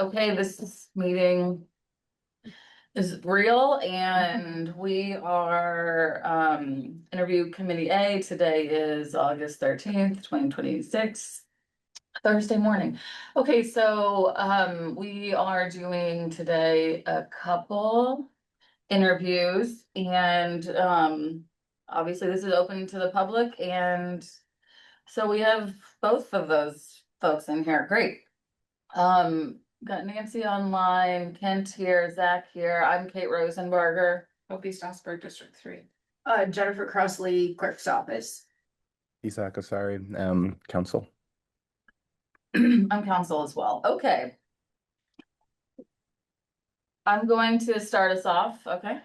Okay, this meeting is real and we are interview committee A. Today is August 13th, 2026, Thursday morning. Okay, so we are doing today a couple interviews and obviously this is open to the public, and so we have both of those folks in here. Great. Got Nancy online, Kent here, Zach here. I'm Kate Rosenberger. Hope East Osburg, District 3. Jennifer Crossley, Clerk's Office. Isaac Asari, council. I'm counsel as well. Okay. I'm going to start us off. Okay.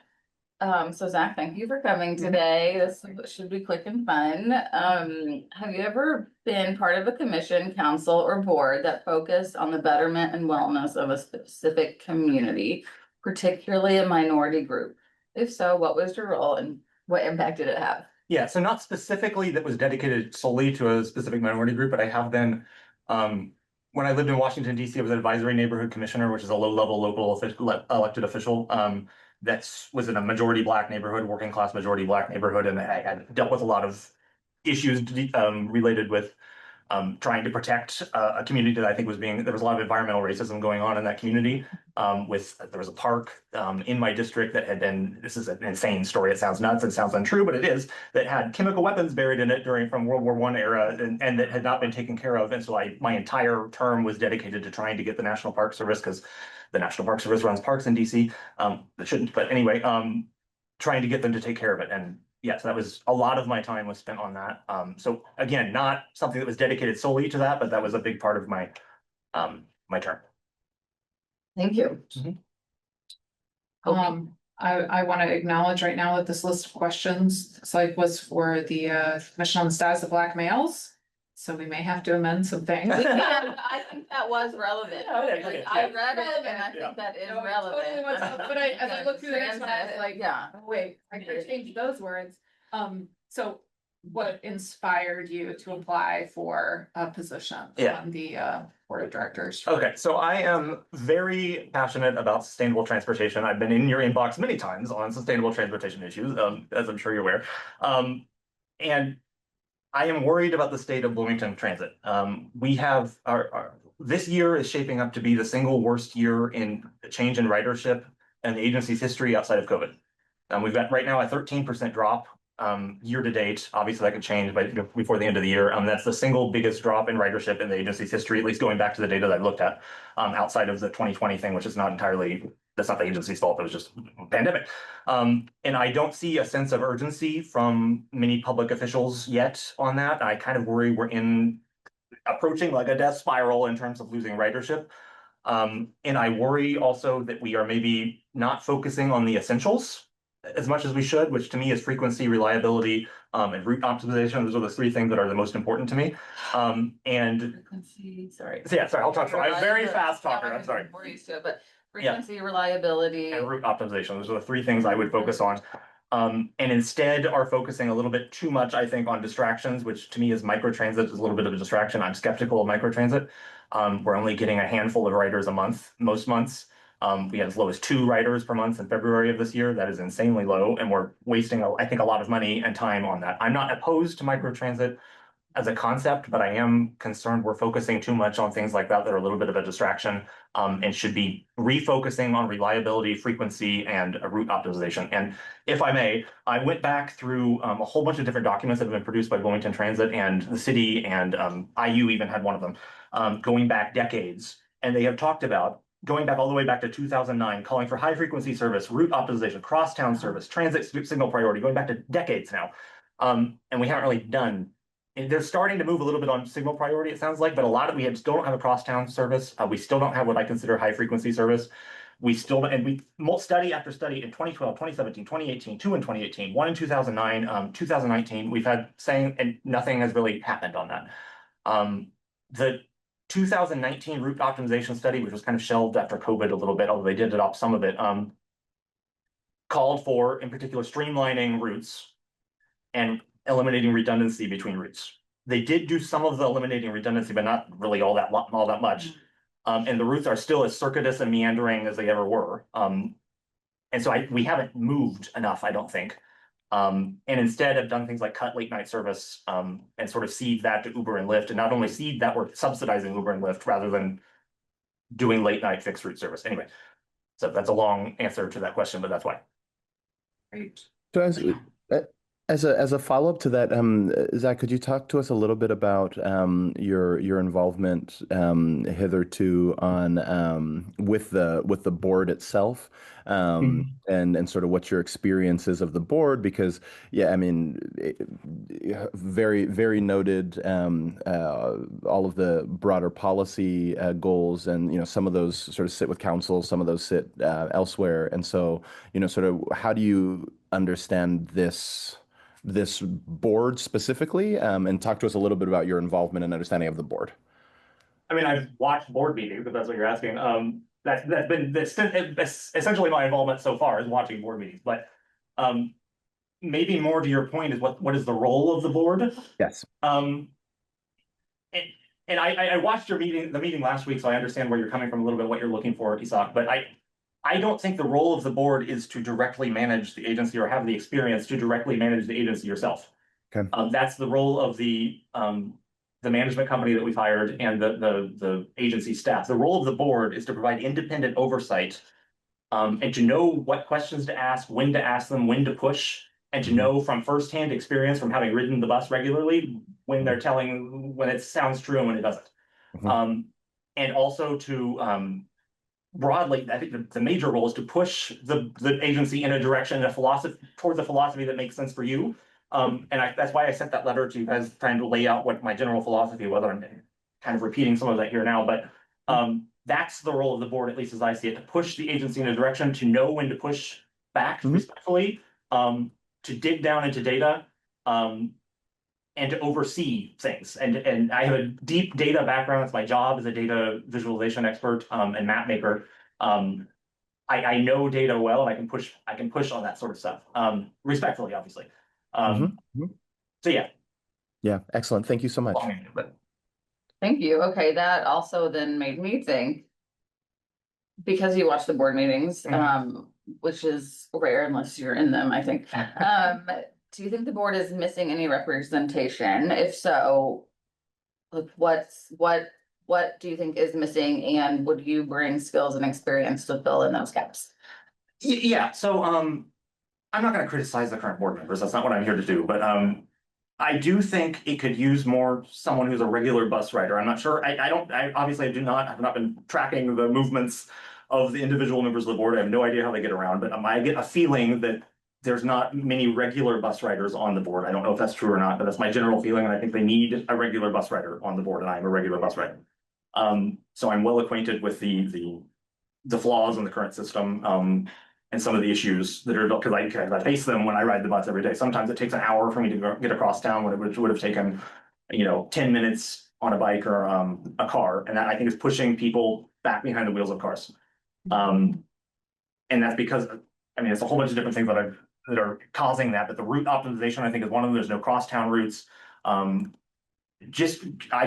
So Zach, thank you for coming today. This should be quick and fun. Have you ever been part of a commission, council, or board that focused on the betterment and wellness of a specific community, particularly a minority group? If so, what was your role and what impact did it have? Yeah, so not specifically that was dedicated solely to a specific minority group, but I have been, when I lived in Washington, DC, I was an advisory neighborhood commissioner, which is a low-level local elected official. That was in a majority Black neighborhood, working class majority Black neighborhood, and I had dealt with a lot of issues related with trying to protect a community that I think there was a lot of environmental racism going on in that community. There was a park in my district that had been, this is an insane story, it sounds nuts, it sounds untrue, but it is, that had chemical weapons buried in it from World War I era, and that had not been taken care of. And so my entire term was dedicated to trying to get the National Park Service, because the National Park Service runs parks in DC. They shouldn't, but anyway, trying to get them to take care of it. And yes, that was a lot of my time was spent on that. So again, not something that was dedicated solely to that, but that was a big part of my my term. Thank you. I want to acknowledge right now that this list of questions was for the Commission on the Status of Black Males. So we may have to amend some things. I think that was relevant. Okay. I read it and I think that is relevant. Totally was, but as I look through the next one, I was like, yeah. oh, wait, I could change those words. So what inspired you to apply for a position on the board of directors? Okay, so I am very passionate about sustainable transportation. I've been in your inbox many times on sustainable transportation issues, as I'm sure you're aware. And I am worried about the state of Bloomington Transit. We have this year is shaping up to be the single worst year in change in ridership and the agency's history outside of COVID. We've got right now a 13% drop year to date. Obviously that could change before the end of the year. That's the single biggest drop in ridership in the agency's history, at least going back to the data that I've looked at, outside of the 2020 thing, which is not entirely, that's not the agency's fault. It was just a pandemic. And I don't see a sense of urgency from many public officials yet on that. I kind of worry we're approaching like a death spiral in terms of losing ridership. And I worry also that we are maybe not focusing on the essentials as much as we should, which to me is frequency, reliability, and route optimization. Those are the three things that are the most important to me. Frequency, sorry. So yeah, sorry, I'll talk. I'm a very fast talker. I'm sorry. We're used to it, but frequency, reliability, and route optimization. Those are the three things I would focus on. And instead are focusing a little bit too much, I think, on distractions, which to me is microtransit is a little bit of a distraction. I'm skeptical of microtransit. We're only getting a handful of riders a month, most months. We had as low as 2 riders per month in February of this year. That is insanely low, and we're wasting, I think, a lot of money and time on that. I'm not opposed to microtransit as a concept, but I am concerned we're focusing too much on things like that that are a little bit of a distraction, and should be refocusing on reliability, frequency, and route optimization. And if I may, I went back through a whole bunch of different documents that have been produced by Bloomington Transit and the city, and IU even had one of them, going back decades, and they have talked about going back all the way back to 2009, calling for high frequency service, route optimization, crosstown service, transit signal priority, going back to decades now. And we haven't really done, and they're starting to move a little bit on signal priority, it sounds like, but a lot of we still don't have a crosstown service. We still don't have what I consider high frequency service. We still, and we study after study in 2012, 2017, 2018, 2 in 2018, 1 in 2009, 2019, we've had saying, and nothing has really happened on that. The 2019 route optimization study, which was kind of shelved after COVID a little bit, although they did adopt some of it, called for, in particular, streamlining routes and eliminating redundancy between routes. They did do some of the eliminating redundancy, but not really all that much. And the routes are still as circuitous and meandering as they ever were. And so we haven't moved enough, I don't think. And instead have done things like cut late night service, and sort of cede that to Uber and Lyft, and not only cede that, we're subsidizing Uber and Lyft rather than doing late night fixed route service. Anyway, so that's a long answer to that question, but that's why. Great. So as a follow-up to that, Zach, could you talk to us a little bit about your involvement hitherto on with the board itself, and sort of what your experience is of the board? Because yeah, I mean, very noted, all of the broader policy goals, and some of those sort of sit with council, some of those sit elsewhere, and so sort of how do you understand this board specifically, and talk to us a little bit about your involvement and understanding of the board. I mean, I've watched board meetings, if that's what you're asking. That's essentially my involvement so far, is watching board meetings. But maybe more to your point is what is the role of the board? Yes. And I watched the meeting last week, so I understand where you're coming from a little bit, what you're looking for, Isak. But I don't think the role of the board is to directly manage the agency or have the experience to directly manage the agency yourself. Okay. That's the role of the management company that we've hired and the agency staff. The role of the board is to provide independent oversight, and to know what questions to ask, when to ask them, when to push, and to know from firsthand experience from having ridden the bus regularly when they're telling, when it sounds true and when it doesn't. And also to broadly, I think the major role is to push the agency in a direction, a philosophy, towards a philosophy that makes sense for you. And that's why I sent that letter to you guys, trying to lay out what my general philosophy, whether I'm kind of repeating some of that here now, but that's the role of the board, at least as I see it, to push the agency in a direction, to know when to push back respectfully, to dig down into data, and to oversee things. And I have a deep data background. It's my job as a data visualization expert, and map maker. I know data well, and I can push on that sort of stuff, respectfully, obviously. So yeah. Yeah, excellent. Thank you so much. Thank you. Okay, that also then made me think, because you watch the board meetings, which is rare unless you're in them, I think. Do you think the board is missing any representation? If so, like what do you think is missing, and would you bring skills and experience to fill in those gaps? Yeah, so I'm not going to criticize the current board members. That's not what I'm here to do. But I do think it could use more someone who's a regular bus rider. I'm not sure. I obviously have not been tracking the movements of the individual members of the board. I have no idea how they get around, but I get a feeling that there's not many regular bus riders on the board. I don't know if that's true or not, but that's my general feeling. And I think they need a regular bus rider on the board, and I'm a regular bus rider. So I'm well acquainted with the flaws in the current system, and some of the issues that are, because I face them when I ride the bus every day. Sometimes it takes an hour for me to get across town, when it would have taken 10 minutes on a bike or a car, and that I think is pushing people back behind the wheels of cars. And that's because, I mean, it's a whole bunch of different things that are causing that, but the route optimization, I think, is one of them. There's no crosstown routes. I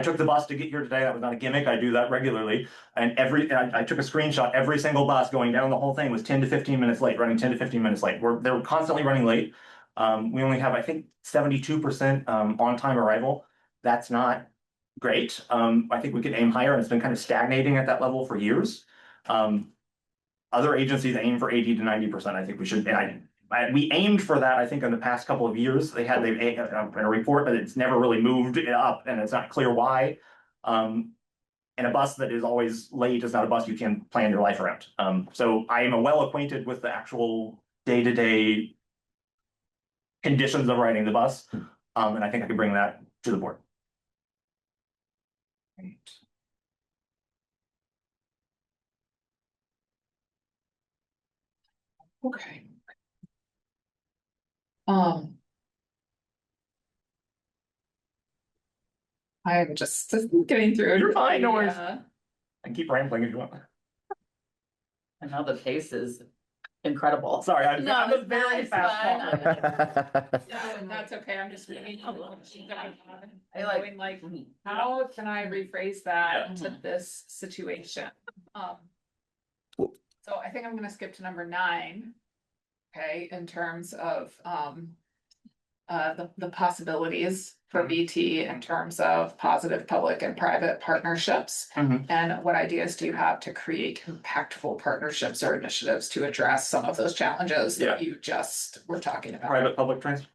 took the bus to get here today. That was not a gimmick. I do that regularly. And I took a screenshot. Every single bus going down the whole thing was 10 to 15 minutes late, running 10 to 15 minutes late. They're constantly running late. We only have, I think, 72% on-time arrival. That's not great. I think we could aim higher, and it's been kind of stagnating at that level for years. Other agencies aim for 80 to 90%. I think we should, we aimed for that, I think, in the past couple of years. They've a report, but it's never really moved up, and it's not clear why. And a bus that is always late is not a bus you can plan your life around. So I am well acquainted with the actual day-to-day conditions of riding the bus, and I think I could bring that to the board. Right. Okay. I'm just getting through it. You're fine, no worries. I keep rambling if you want. I know the pace is incredible. Sorry, I'm No, a it's very nice, fast fine. talker. No, that's okay, I'm just reading. I like- Going like, how can I rephrase that Yeah. to this situation? Um. Well- So I think I'm gonna skip to number 9. Okay, in terms of, the possibilities for BT in terms of positive public and private partnerships. Mhm. And what ideas do you have to create impactful partnerships or initiatives to address some of those challenges that you just were talking about? Private public transit.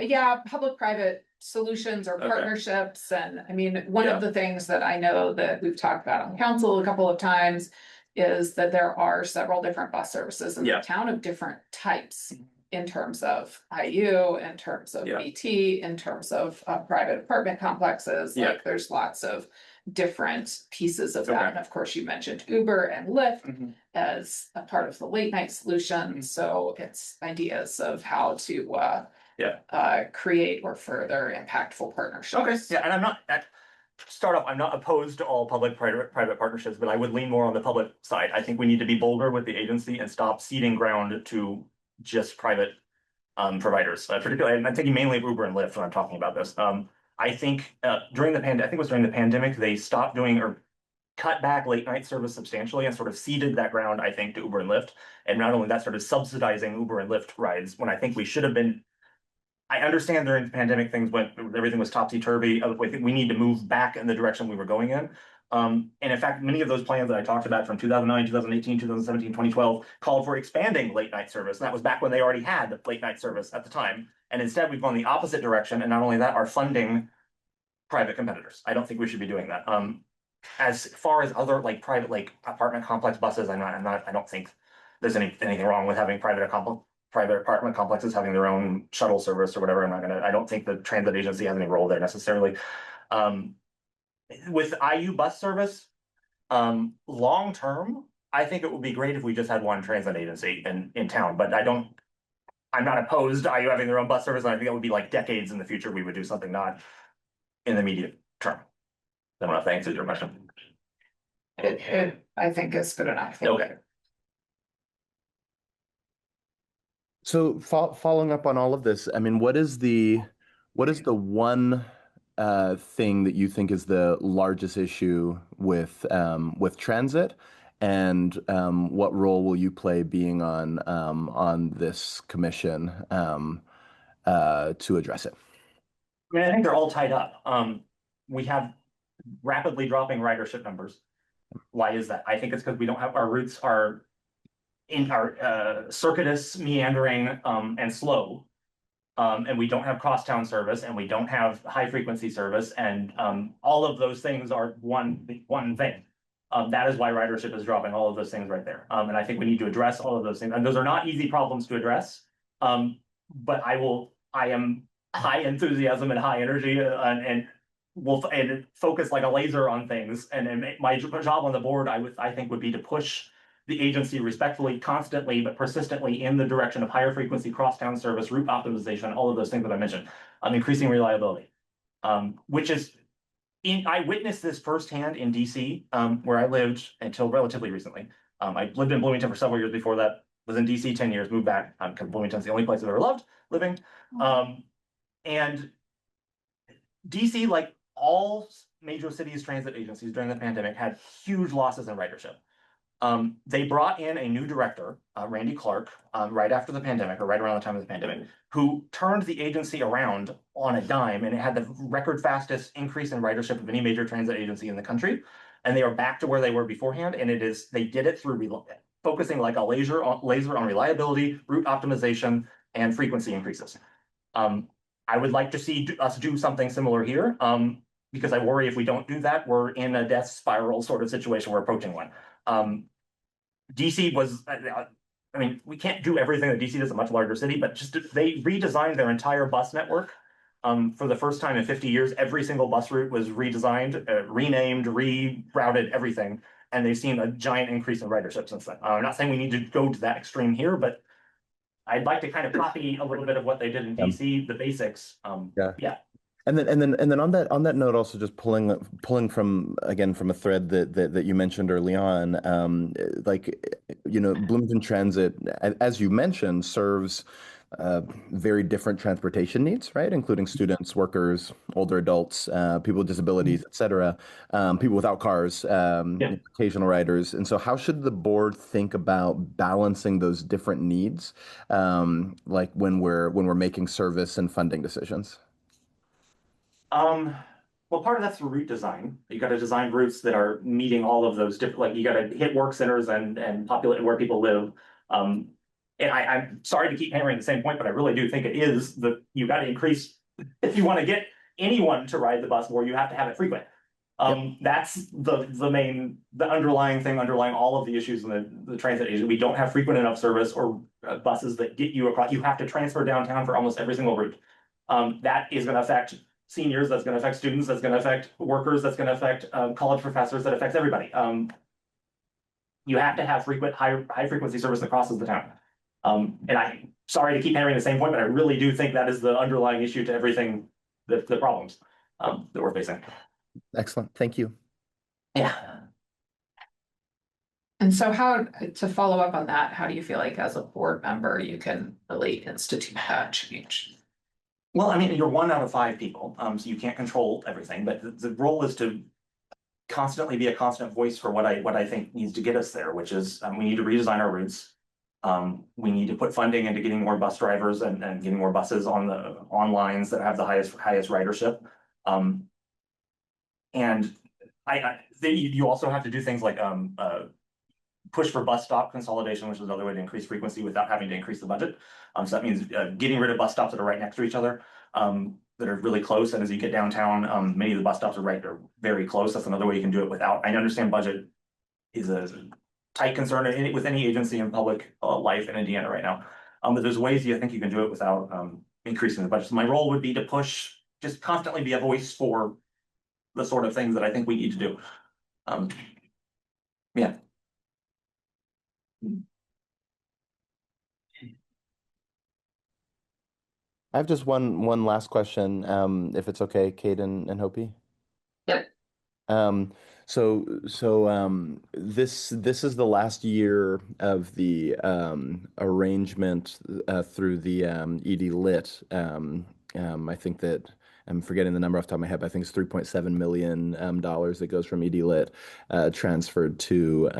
Yeah, public-private solutions or Okay. partnerships, and I mean, one Yeah. of the things that I know that we've talked about on council a couple of times. Is that there are several different bus services in Yeah. the town of different types. In terms of IU, in terms of Yeah. BT, in terms of private apartment complexes, Yeah. like there's lots of different pieces of that, Okay. and of course, you mentioned Uber and Lyft Mhm. as a part of the late night solution, Mhm. so it's ideas of how to create or further impactful partnerships. Okay, yeah, and I'm not, start off, I'm not opposed to all public-private partnerships, but I would lean more on the public side. I think we need to be bolder with the agency and stop ceding ground to just private providers, particularly, and I'm thinking mainly of Uber and Lyft when I'm talking about this. I think during the I think it was during the pandemic, they stopped doing or cut back late night service substantially and sort of ceded that ground, I think, to Uber and Lyft. And not only that, started subsidizing Uber and Lyft rides when I think we should have been. I understand during the pandemic everything was topsy-turvy. I think we need to move back in the direction we were going in. And in fact, many of those plans that I talked about from 2009, 2018, 2017, 2012 called for expanding late night service. And that was back when they already had late night service at the time. And instead we've gone the opposite direction. And not only that, are funding private competitors. I don't think we should be doing that. As far as other like private like apartment complex buses, I don't think there's anything wrong with having private apartment complexes having their own shuttle service or whatever. I don't think the transit agency has any role there necessarily. With IU bus service, long term, I think it would be great if we just had one transit agency in town, but I'm not opposed to IU having their own bus service, and I think that would be like decades in the future, we would do something, not in the immediate term. I don't know if that answers your question. I think it's good enough. Okay. So following up on all of this, I mean, what is the one thing that you think is the largest issue with transit, and what role will you play being on this commission to address it? I mean, I think they're all tied up. We have rapidly dropping ridership numbers. Why is that? I think it's because we don't have our routes are in our circuitous, meandering, and slow. And we don't have crosstown service, and we don't have high frequency service, and all of those things are one thing. That is why ridership is dropping, all of those things right there. And I think we need to address all of those things. And those are not easy problems to address. But I am high enthusiasm and high energy, and will focus like a laser on things. And my job on the board, I think would be to push the agency respectfully, constantly, but persistently in the direction of higher frequency crosstown service, route optimization, all of those things that I mentioned, increasing reliability, which is I witnessed this firsthand in DC, where I lived until relatively recently. I lived in Bloomington for several years before that, was in DC 10 years, moved back, because Bloomington's the only place I've ever loved living. And DC, like all major cities transit agencies during the pandemic, had huge losses in ridership. They brought in a new director, Randy Clark, right after the pandemic, or right around the time of the pandemic, who turned the agency around on a dime, and it had the record fastest increase in ridership of any major transit agency in the country. And they are back to where they were beforehand, and they did it through focusing like a laser on reliability, route optimization, and frequency increases. I would like to see us do something similar here, because I worry if we don't do that, we're in a death spiral sort of situation. We're approaching one. DC was, I mean, we can't do everything that DC does, a much larger city, but just they redesigned their entire bus network. For the first time in 50 years, every single bus route was redesigned, renamed, rerouted, everything. And they've seen a giant increase in ridership since then. I'm not saying we need to go to that extreme here, but I'd like to kind of copy a little bit of what they did in DC, the basics. Yeah. And then on that note, also just pulling from again from a thread that you mentioned early on, Bloomington Transit, as you mentioned, serves very different transportation needs, right? Including students, workers, older adults, people with disabilities, et cetera, people without cars, Yeah. occasional riders. And so, how should the board think about balancing those different needs, like when we're making service and funding decisions? Well, part of that's route design. You got to design routes that are meeting all of those different, like you got to hit work centers and populate where people live. And I'm sorry to keep hammering the same point, but I really do think it is that you got to increase, if you want to get anyone to ride the bus more, you have to have it frequent. That's the underlying thing, underlying all of the issues in the transit agent. We don't have frequent enough service or buses that get you across. You have to transfer downtown for almost every single route. That is going to affect seniors, that's going to affect students, that's going to affect workers, that's going to affect college professors, that affects everybody. You have to have frequent, high frequency service that crosses the town. And I'm sorry to keep hammering the same point, but I really do think that is the underlying issue to everything, the problems that we're facing. Excellent. Thank you. Yeah. And so how, to follow up on that, how do you feel like as a board member, you can really institute that change? Well, I mean, you're 1 out of 5 people, so you can't control everything, but the role is to constantly be a constant voice for what I think needs to get us there, which is we need to redesign our routes. We need to put funding into getting more bus drivers and getting more buses on lines that have the highest ridership. And you also have to do things like push for bus stop consolidation, which is another way to increase frequency without having to increase the budget. So that means getting rid of bus stops that are right next to each other, that are really close. And as you get downtown, many of the bus stops are very close. That's another way you can do it without. I understand budget is a tight concern with any agency in public life in Indiana right now. But there's ways I think you can do it without increasing the budget. So my role would be to push, just constantly be a voice for the sort of things that I think we need to do. Yeah. I have just one last question, if it's okay, Kate and Hopi. Yep. This is the last year of the arrangement through the ED Lit. I think that I'm forgetting the number off the top of my head, but I think it's $3.7 million that goes from ED Lit transferred to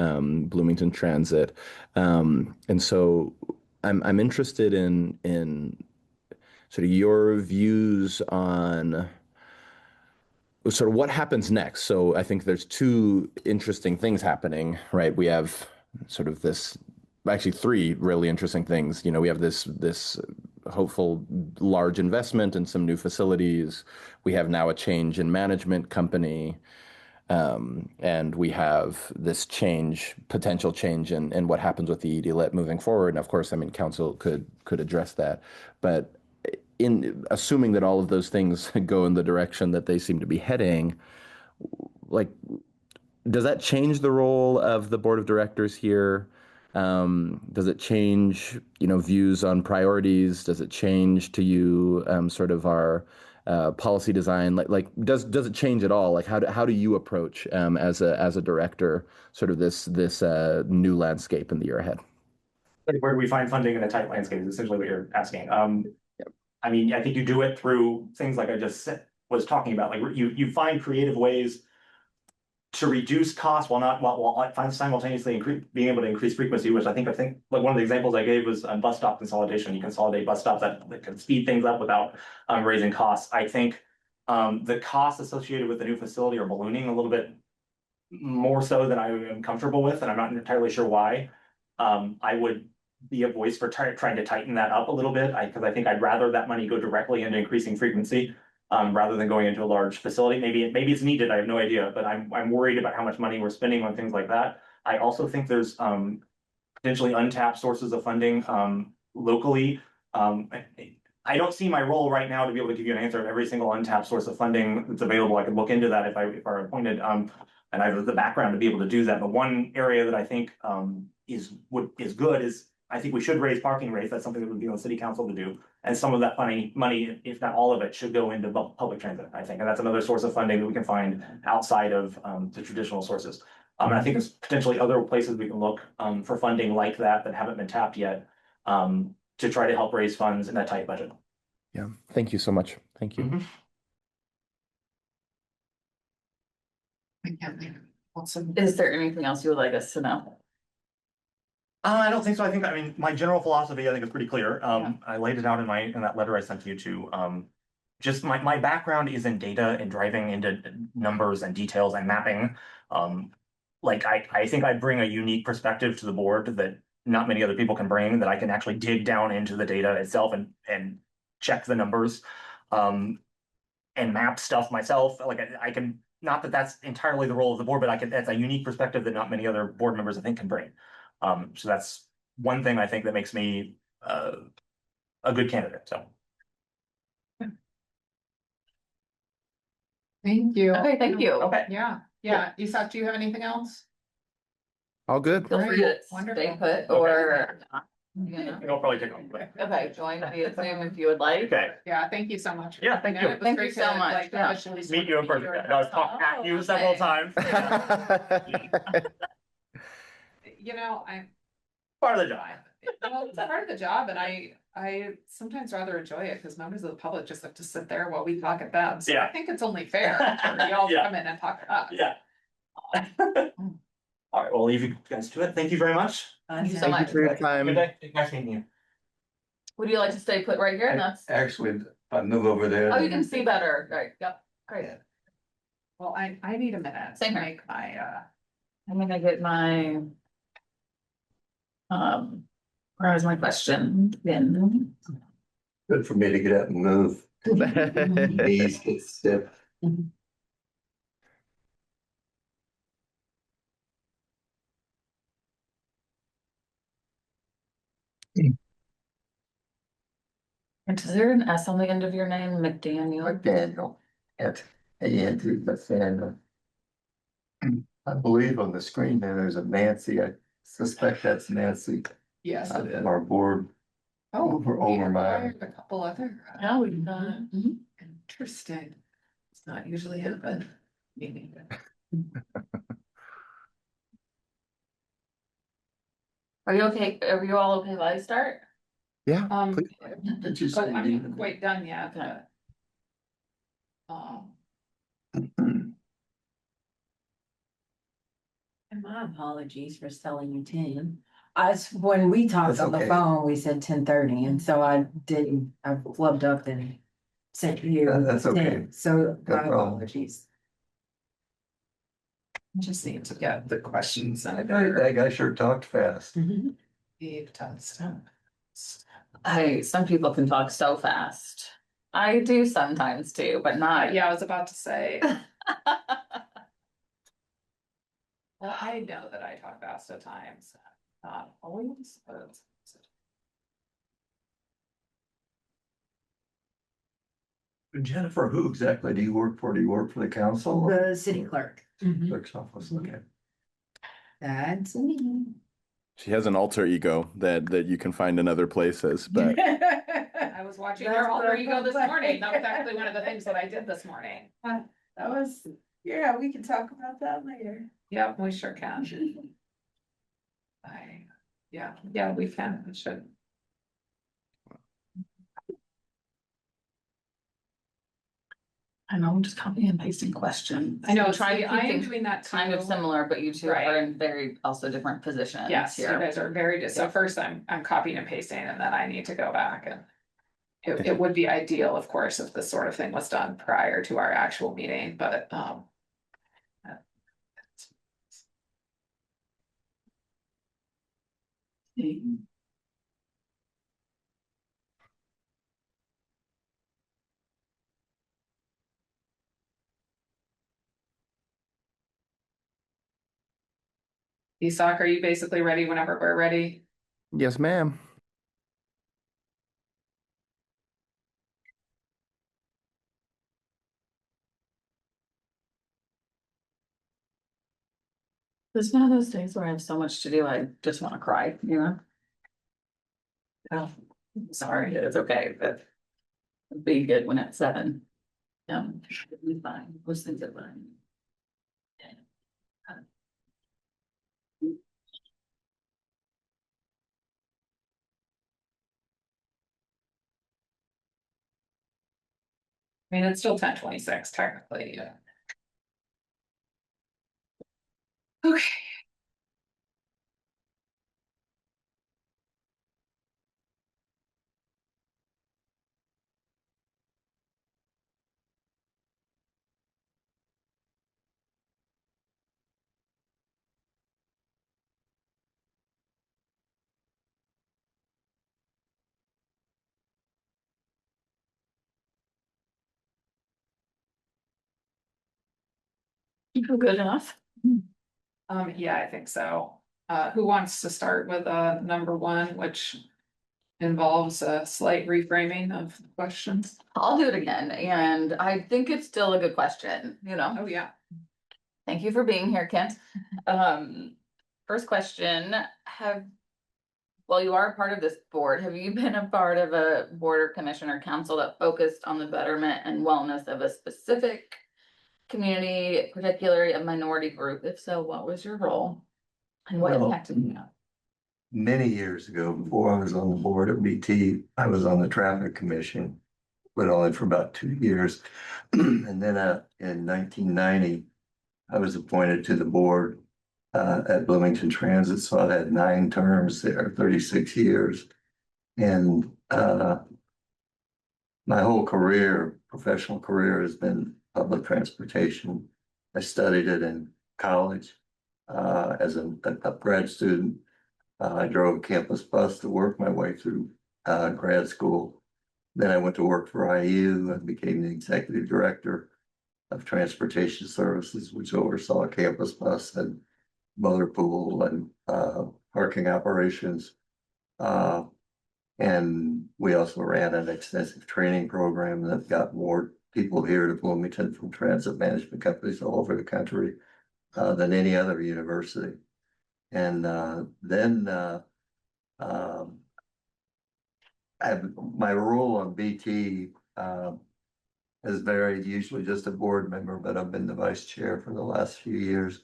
Bloomington Transit. And so I'm interested in sort of your views on sort of what happens next. So I think there's two interesting things happening, right? We have sort of actually 3 really interesting things. We have this hopeful large investment in some new facilities. We have now a change in management company. And we have this potential change in what happens with the ED Lit moving forward. And of course, I mean, council could address that. But in assuming that all of those things go in the direction that they seem to be heading, like, does that change the role of the board of directors here? Does it change, views on priorities? Does it change to you, sort of our policy design? Does it change at all? Like, how do you approach, as a director, sort of this new landscape in the year ahead? Where do we find funding in a tight landscape is essentially what you're asking. I mean, I think you do it through things like I just was talking about. Like you find creative ways to reduce costs while simultaneously being able to increase frequency, which I think like one of the examples I gave was bus stop consolidation. You consolidate bus stops that can speed things up without raising costs. I think the costs associated with the new facility are ballooning a little bit more so than I am comfortable with, and I'm not entirely sure why. I would be a voice for trying to tighten that up a little bit, because I think I'd rather that money go directly into increasing frequency, rather than going into a large facility. Maybe it's needed, I have no idea, but I'm worried about how much money we're spending on things like that. I also think there's potentially untapped sources of funding locally. I don't see my role right now to be able to give you an answer of every single untapped source of funding that's available. I could look into that if I were appointed, and I have the background to be able to do that. But one area that I think is good is I think we should raise parking rates. That's something that would be on city council to do. And some of that money, if not all of it, should go into public transit, I think. And that's another source of funding that we can find outside of the traditional sources. And I think there's potentially other places we can look for funding like that haven't been tapped yet to try to help raise funds in that tight budget. Yeah, thank you so much. Thank you. Awesome. Is there anything else you would like us to know? I don't think so. I mean, my general philosophy, I think is pretty clear. Yeah. I laid it out in that letter I sent to you too. Just my background is in data and driving into numbers and details and mapping. Like I think I bring a unique perspective to the board that not many other people can bring, that I can actually dig down into the data itself and check the numbers, and map stuff myself. Like I can, not that that's entirely the role of the board, but that's a unique perspective that not many other board members I think can bring. So that's one thing I think that makes me a good candidate, so. Thank you. Okay, thank you. Okay. Yeah. Isak, do you have anything else? All good. Feel free to Wonderful. stay put or, you know. It'll probably take a bit. Okay, join via Zoom if you would like. Okay, Yeah, thank you so much. Yeah, thank you. It was Thank great you so to, much, like, yeah. officially meet you in person. in I've talked at you several times. You know, I, Part of the job. well, it's part of the job and I sometimes rather enjoy it because members of the public just have to sit there while we talk at them. So I Yeah. think it's only fair for y'all to Yeah. come in and talk to us. Yeah. All right, we'll leave you guys to it. Thank you very much. Thank you so Thank you much. for your Good time. day. Nice meeting you. Would you like to stay put right here? And that's, Actually, if I move over there. oh, you can see better. Right, yep, great. Well, I need a minute Same to here. make my, I'm gonna get my. Where was my question? Then. Good for me to get up and move. Knees get stiff. And is there an S on the end of your name, McDaniel? McDaniel. Andrew McDaniel. I believe on the screen there's a Nancy. I suspect that's Nancy. yes. From our board. Oh, over we my- acquired a couple other. Yeah, we've done. Interesting. It's not usually happen. Meaning. Are you okay? Are you all okay if I start? Yeah, Um, please. Did you oh, say I'm you- not quite done yet, Okay. but. And my apologies for selling you 10. When we talked That's on the okay. phone, we said 10:30, and so I flubbed up and sent you. That's okay. 10. So No my problem. apologies. Just need to get the questions out of That guy sure talked fast. We've done stuff. Some people can talk so fast. I do sometimes too, but not. Yeah, I was about to say. Well, I know that I talk fast at times, not always, but. Jennifer, who exactly do you work for? Do you work for the council? The city clerk. Clerk's office, okay. That's me. She has an alter ego that you can find in other places, but I was watching That's your alter what ego this I'm morning. That was saying. actually one of the things that I did this morning. That was, yeah, we can talk about that later. Yep, we sure can. Yeah, we can, we should. I know, I'm just copying and pasting questions. I know, I'm trying see, to I keep am things doing that kind of too. similar, but you two Right. are in very also different positions Yes, you here. guys are very, so first I'm copying and pasting and then I need to go back and. It would be ideal, of course, if this sort of thing was done prior to our actual meeting, but Isak, are you basically ready whenever we're ready? yes, ma'am. It's one of those days where I have so much to do, I just want to cry, you know? Oh, sorry, it's okay, but it'd be good when it's 7. It'll be fine, most things are fine. I mean, it's still 10:26 technically, yeah. Okay. You feel good enough? Yeah, I think so. Who wants to start with number 1, which involves a slight reframing of the questions? I'll do it again, and I think it's still a good question, Oh, yeah. Thank you for being here, Kent. First question, well, you are a part of this board, have you been a part of a board or commission or council that focused on the betterment and wellness of a specific community, particularly a minority group? If so, what was your role? And what Well, impacted you? Many years ago, before I was on the board at BT, I was on the traffic commission, but only for about 2 years. And then in 1990, I was appointed to the board at Bloomington Transit, so I've had 9 terms there, 36 years. And my whole career, professional career, has been public transportation. I studied it in college as a grad student. I drove a campus bus to work my way through grad school. Then I went to work for IU and became the executive director of transportation services, which oversaw campus bus and motor pool and parking operations. And we also ran an extensive training program that got more people here to Bloomington from transit management companies all over the country than any other university. And then my role on BT has varied, usually just a board member, but I've been the vice chair for the last few years.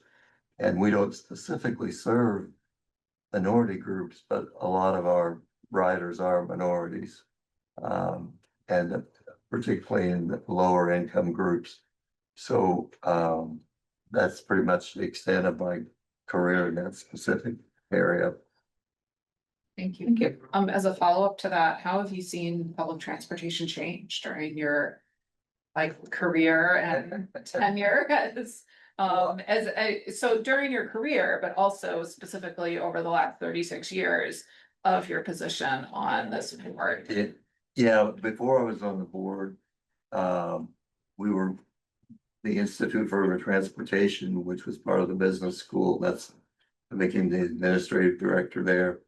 And we don't specifically serve minority groups, but a lot of our riders are minorities. And particularly in the lower income groups. So that's pretty much the extent of my career in that specific area. Thank you. Thank you. As a follow-up to that, how have you seen public transportation change during your career and tenure so during your career, but also specifically over the last 36 years of your position on this board? Yeah, before I was on the board, we were the Institute for Urban Transportation, which was part of the business school. I became the administrative director there.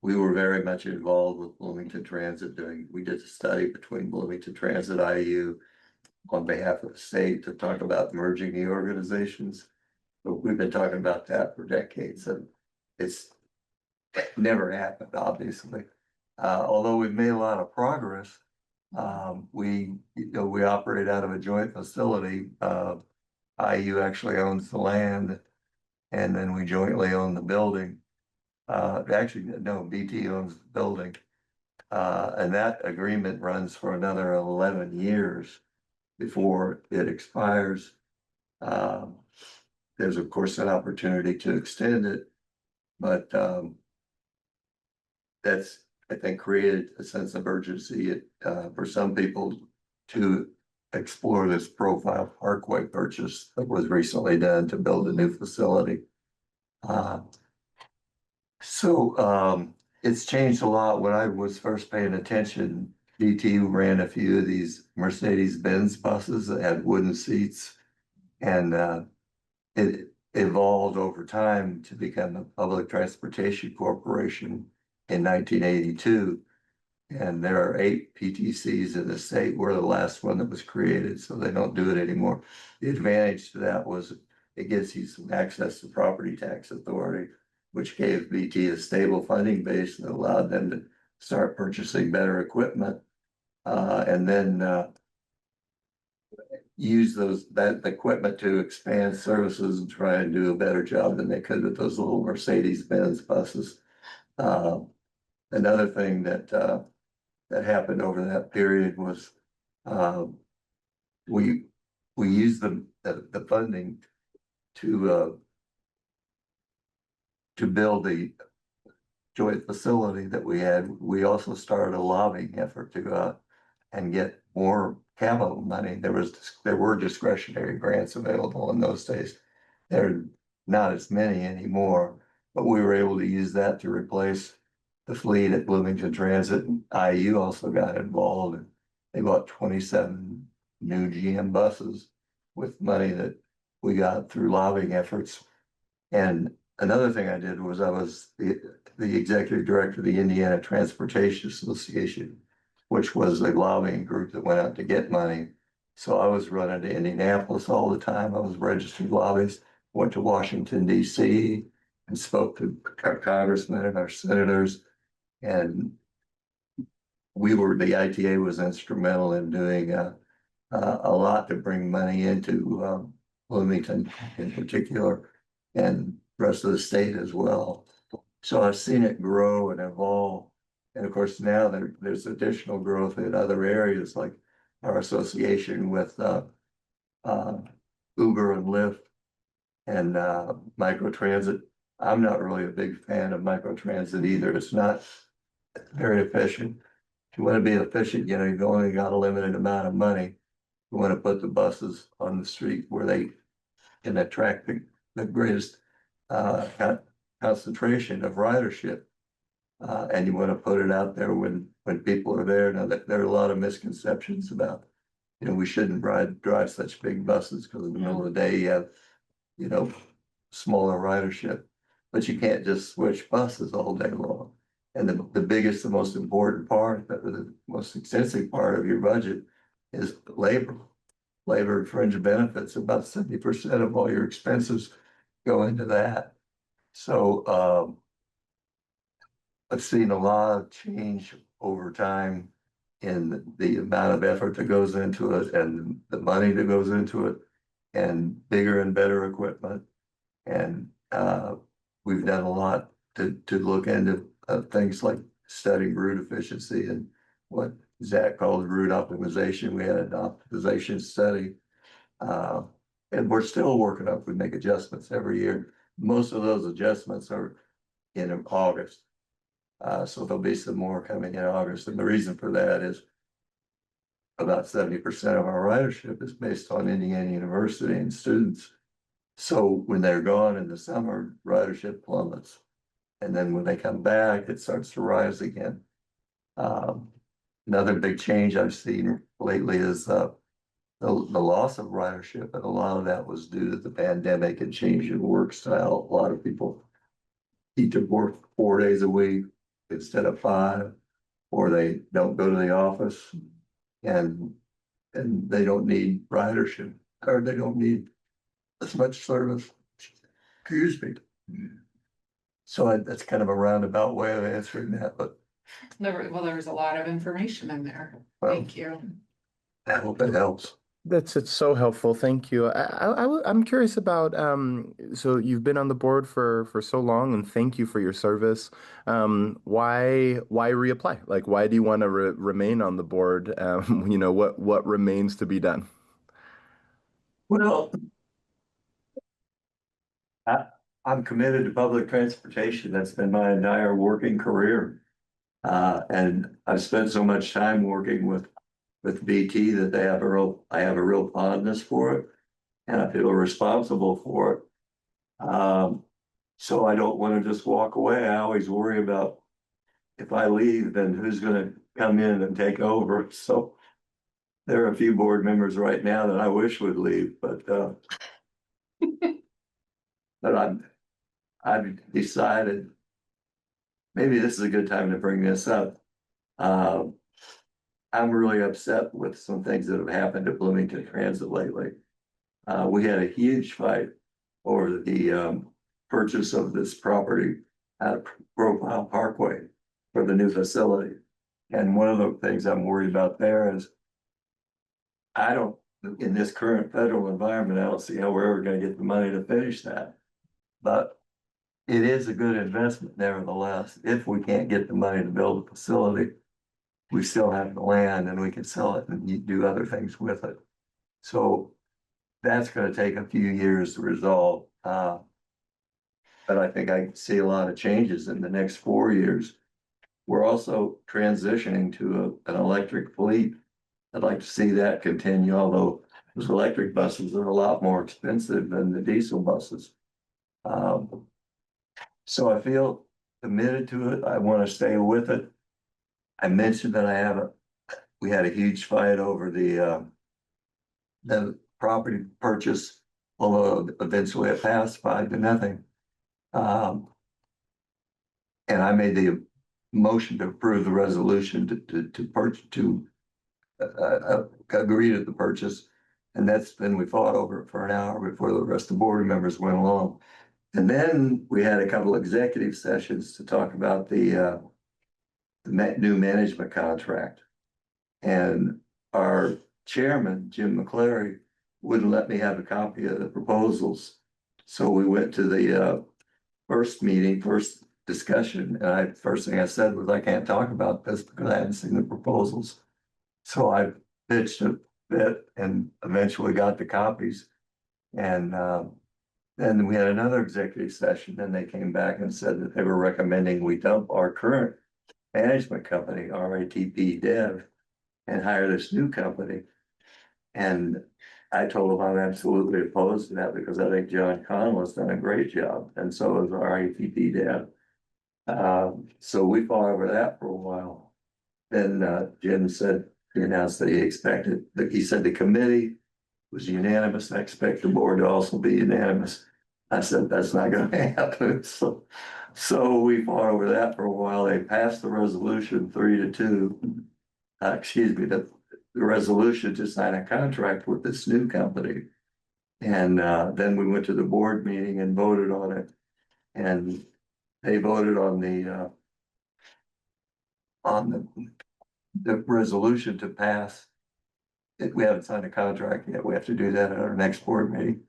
We were very much involved with Bloomington Transit we did a study between Bloomington Transit IU on behalf of the state to talk about merging the organizations. But we've been talking about that for decades, and it's never happened, obviously. Although we've made a lot of progress, we operate out of a joint facility. IU actually owns the land, and then we jointly own the building. Actually, no, BT owns the building. And that agreement runs for another 11 years before it expires. There's of course an opportunity to extend it, but that's, I think, created a sense of urgency for some people to explore this profile parkway purchase that was recently done to build a new facility. So it's changed a lot. When I was first paying attention, DT ran a few of these Mercedes-Benz buses that had wooden seats, and it evolved over time to become a public transportation corporation in 1982. And there are 8 PTCs in the state. We're the last one that was created, so they don't do it anymore. The advantage to that was it gives you some access to property tax authority, which gave BT a stable funding base that allowed them to start purchasing better equipment. And then use that equipment to expand services and try and do a better job than they could with those little Mercedes-Benz buses. Another thing that happened over that period was we used the funding to build the joint facility that we had. We also started a lobbying effort to go out and get more capital money. There were discretionary grants available in those days. There are not as many anymore, but we were able to use that to replace the fleet at Bloomington Transit. And IU also got involved, and they bought 27 new GM buses with money that we got through lobbying efforts. And another thing I did was I was the executive director of the Indiana Transportation Association, which was a lobbying group that went out to get money. So I was running to Indianapolis all the time. I was a registered lobbyist, went to Washington, D.C., and spoke to our congressmen and our senators. And the ITA was instrumental in doing a lot to bring money into Bloomington in particular, and the rest of the state as well. So I've seen it grow and evolve. And of course, now there's additional growth in other areas, like our association with Uber and Lyft and microtransit. I'm not really a big fan of microtransit either. It's not very efficient. If you want to be efficient, you've only got a limited amount of money. You want to put the buses on the street where they can attract the greatest concentration of ridership. And you want to put it out there when people are there. Now, there are a lot of misconceptions about, we shouldn't drive such big buses because in the middle of the day you have, smaller ridership. But you can't just switch buses all day long. And the biggest, the most important part, the most extensive part of your budget is labor. Labor and fringe benefits. About 70% of all your expenses go into that. So I've seen a lot of change over time in the amount of effort that goes into it and the money that goes into it, and bigger and better equipment. And we've done a lot to look into things like studying route efficiency and what Zach called route optimization. We had an optimization study. And we're still working up. We make adjustments every year. Most of those adjustments are in August. So there'll be some more coming in August. And the reason for that is about 70% of our ridership is based on Indiana University and students. So when they're gone in the summer, ridership plummets. And then when they come back, it starts to rise again. Another big change I've seen lately is the loss of ridership. And a lot of that was due to the pandemic and change in work style. A lot of people either work 4 days a week instead of 5, or they don't go to the office, and they don't need ridership, or they don't need as much service. Excuse me. So that's kind of a roundabout way of answering that, but There was a lot of information in there. well, Thank you. I hope it helps. It's so helpful. Thank you. I'm curious about so you've been on the board for so long, and thank you for your service. Why reapply? Like, why do you want to remain on the board? What remains to be done? Well, I'm committed to public transportation. That's been my entire working career. And I've spent so much time working with BT that I have a real fondness for it, and I feel responsible for it. So I don't want to just walk away. I always worry about, if I leave, then who's going to come in and take over. So there are a few board members right now that I wish would leave, but I've decided, maybe this is a good time to bring this up. I'm really upset with some things that have happened at Bloomington Transit lately. We had a huge fight over the purchase of this property at Profile Parkway for the new facility. And one of the things I'm worried about there is I don't, in this current federal environment, I don't see how we're ever gonna get the money to finish that. But it is a good investment nevertheless, if we can't get the money to build a facility. We still have the land and we can sell it and do other things with it. So that's gonna take a few years to resolve. But I think I can see a lot of changes in the next 4 years. We're also transitioning to an electric fleet. I'd like to see that continue, although those electric buses are a lot more expensive than the diesel buses. So I feel committed to it. I want to stay with it. I mentioned that we had a huge fight over the property purchase, although eventually it passed 5-0. And I made the motion to approve the resolution to purchase, agree to the purchase. And then we fought over it for an hour before the rest of the board members went along. And then we had a couple executive sessions to talk about the new management contract. And our chairman, Jim McClary, wouldn't let me have a copy of the proposals. So we went to the first discussion, and first thing I said was, I can't talk about this because I hadn't seen the proposals. So I pitched a bit and eventually got the copies. And then we had another executive session, and they came back and said that they were recommending we dump our current management company, RATP Dev, and hire this new company. And I told them I'm absolutely opposed to that because I think John Connell has done a great job, and so has RATP Dev. So we fought over that for a while. Then Jim said, he announced that he said the committee was unanimous. I expect the board to also be unanimous. I said, that's not gonna happen. So we fought over that for a while. They passed the resolution 3-2. The resolution to sign a contract with this new company. And then we went to the board meeting and voted on it. And they voted on the resolution to pass. We haven't signed a contract yet. We have to do that at our next board meeting.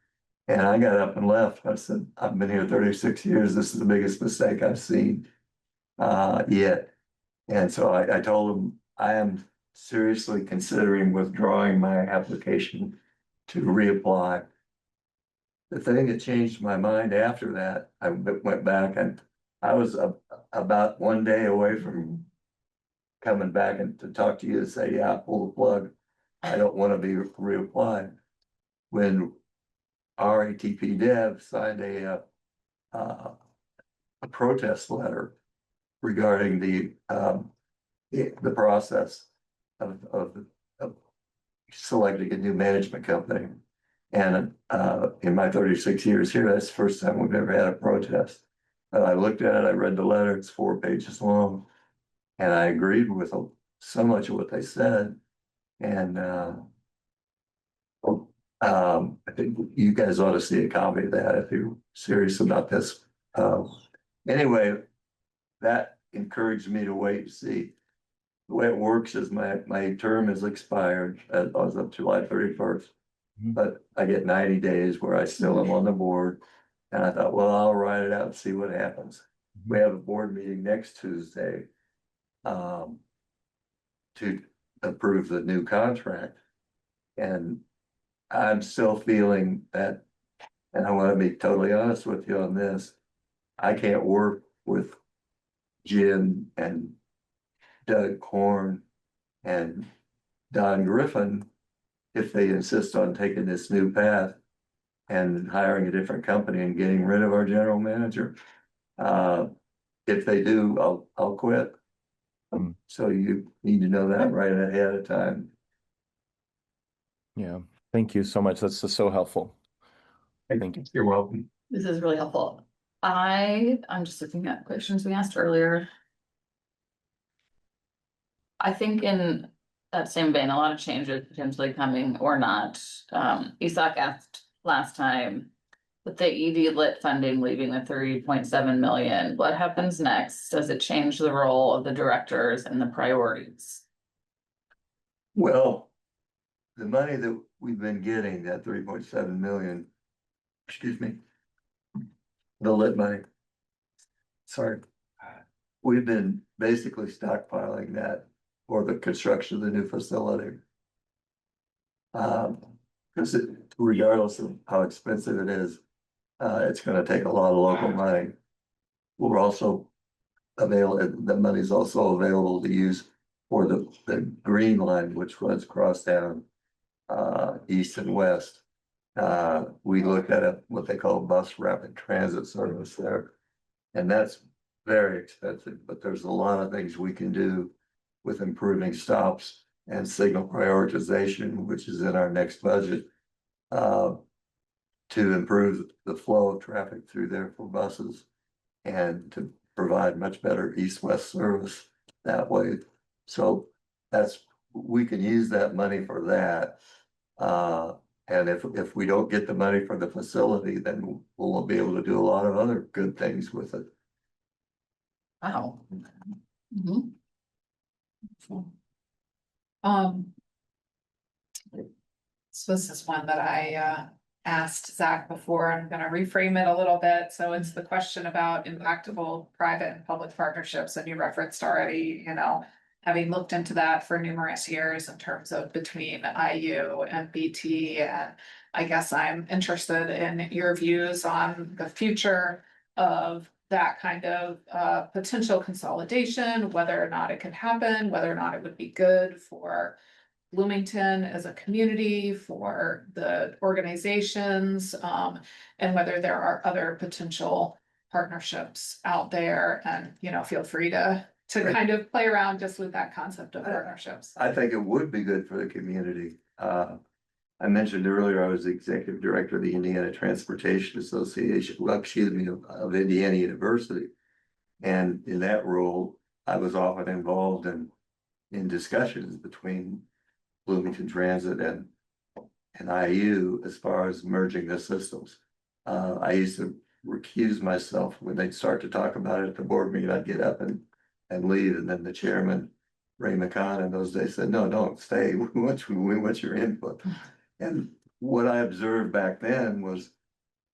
And I got up and left. I said, I've been here 36 years. This is the biggest mistake I've seen yet. And so I told them I am seriously considering withdrawing my application to reapply. The thing that changed my mind after that, I went back and I was about 1 day away from coming back and to talk to you and say, yeah, pull the plug. I don't want to be reapplied. When RATP Dev signed a protest letter regarding the process of selecting a new management company. And in my 36 years here, that's the first time we've ever had a protest. I looked at it, I read the letter, it's 4 pages long, and I agreed with so much of what they said. And I think you guys ought to see a copy of that if you're serious about this. Anyway, that encouraged me to wait and see. The way it works is my term is expired as of July 31st. But I get 90 days where I still am on the board. And I thought, well, I'll write it out and see what happens. We have a board meeting next Tuesday to approve the new contract. And I'm still feeling that, and I want to be totally honest with you on this, I can't work with Jim and Doug Korn and Don Griffin if they insist on taking this new path and hiring a different company and getting rid of our general manager. If they do, I'll quit. So you need to know that right ahead of time. Yeah, thank you so much. That's so helpful. Thank you. You're welcome. This is really helpful. I'm just looking at questions we asked earlier. I think in that same vein, a lot of changes potentially coming or not. Isak asked last time, With the ED lit funding leaving the 3.7 million, what happens next? Does it change the role of the directors and the priorities? Well, the money that we've been getting, that 3.7 million, excuse me, the lit money. Sorry. We've been basically stockpiling that for the construction of the new facility. Because regardless of how expensive it is, it's gonna take a lot of local money. We're also the money's also available to use for the green line, which runs across town, east and west. We looked at what they call bus rapid transit service there. And that's very expensive, but there's a lot of things we can do with improving stops and signal prioritization, which is in our next budget, to improve the flow of traffic through there for buses and to provide much better east-west service that way. So we can use that money for that. And if we don't get the money for the facility, then we'll be able to do a lot of other good things with it. Wow. So this is one that I asked Zach before. I'm gonna reframe it a little bit. So it's the question about impactable private and public partnerships, and you referenced already, having looked into that for numerous years in terms of between IU and BT. And I guess I'm interested in your views on the future of that kind of potential consolidation, whether or not it could happen, whether or not it would be good for Bloomington as a community, for the organizations, and whether there are other potential partnerships out there. And, feel free to kind of play around just with that concept of partnerships. I think it would be good for the community. I mentioned earlier, I was the executive director of the Indiana Transportation Association, of Indiana University. And in that role, I was often involved in discussions between Bloomington Transit and IU as far as merging the systems. I used to recuse myself when they'd start to talk about it at the board meeting. I'd get up and leave, and then the chairman, Ray McCann, in those days said, "No, don't stay. We want your input." And what I observed back then was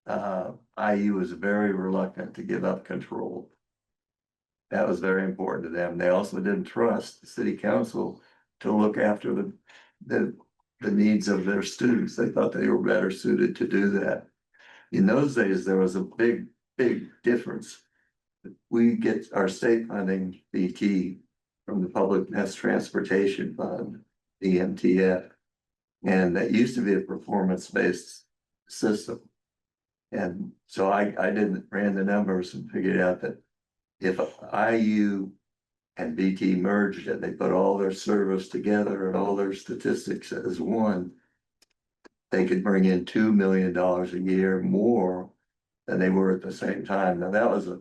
IU was very reluctant to give up control. That was very important to them. They also didn't trust the city council to look after the needs of their students. They thought they were better suited to do that. In those days, there was a big difference. We get our state funding, BT, from the Public Mass Transportation Fund, EMTF. And that used to be a performance-based system. And so I ran the numbers and figured out that if IU and BT merged and they put all their service together and all their statistics as one, they could bring in $2 million a year more than they were at the same time. Now that was a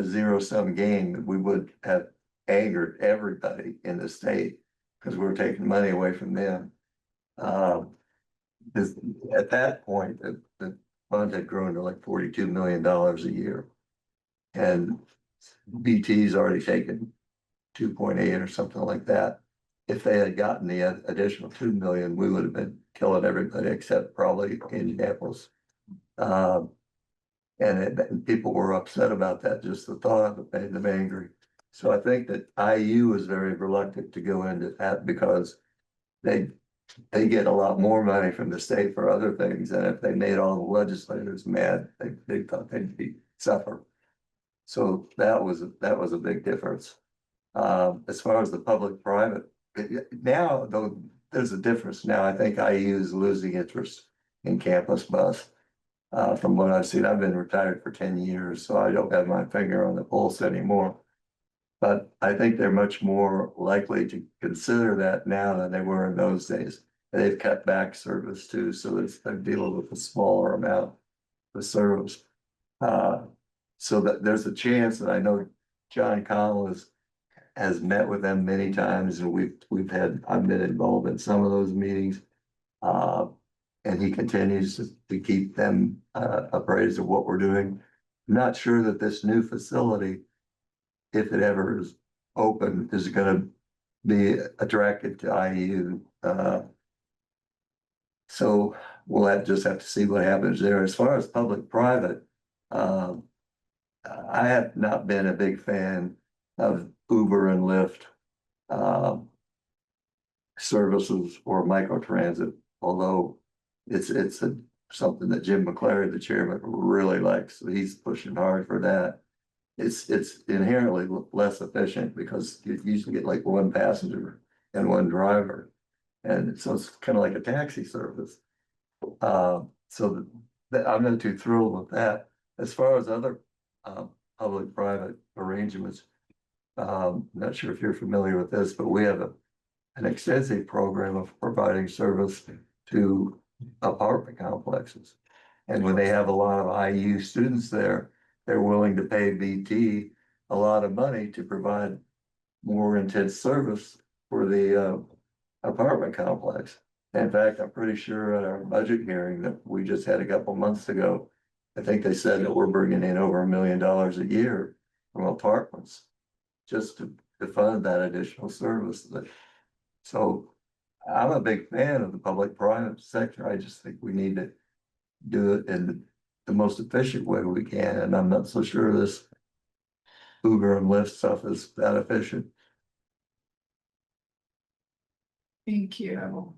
zero-sum game that we would have angered everybody in the state because we're taking money away from them. Because at that point, the fund had grown to like $42 million a year. And BT's already taken 2.8 or something like that. If they had gotten the additional 2 million, we would have been killing everybody except probably Indianapolis. And people were upset about that. Just the thought of it made them angry. So I think that IU is very reluctant to go into that because they get a lot more money from the state for other things. And if they made all the legislators mad, they thought they'd suffer. So that was a big difference. As far as the public-private, now though there's a difference now. I think IU is losing interest in campus bus. From what I've seen, I've been retired for 10 years, so I don't have my finger on the pulse anymore. But I think they're much more likely to consider that now than they were in those days. They've cut back service too, so they're dealing with a smaller amount of service. So that there's a chance that I know John Connell has met with them many times, and I've been involved in some of those meetings. And he continues to keep them appraised of what we're doing. Not sure that this new facility, if it ever is open, is gonna be attractive to IU. So just have to see what happens there. As far as public-private, um, I have not been a big fan of Uber and Lyft services or microtransit, although it's something that Jim McClary, the chairman, really likes. So he's pushing hard for that. It's inherently less efficient because you usually get like one passenger and one driver. And so it's kind of like a taxi service. So I'm not too thrilled with that. As far as other public-private arrangements, not sure if you're familiar with this, but we have an extensive program of providing service to apartment complexes. And when they have a lot of IU students there, they're willing to pay BT a lot of money to provide more intense service for the apartment complex. In fact, I'm pretty sure at our budget hearing that we just had a couple months ago, I think they said that we're bringing in over $1 million a year from apartments just to fund that additional service. So I'm a big fan of the public-private sector. I just think we need to do it in the most efficient way we can, and I'm not so sure this Uber and Lyft stuff is that efficient. Thank you.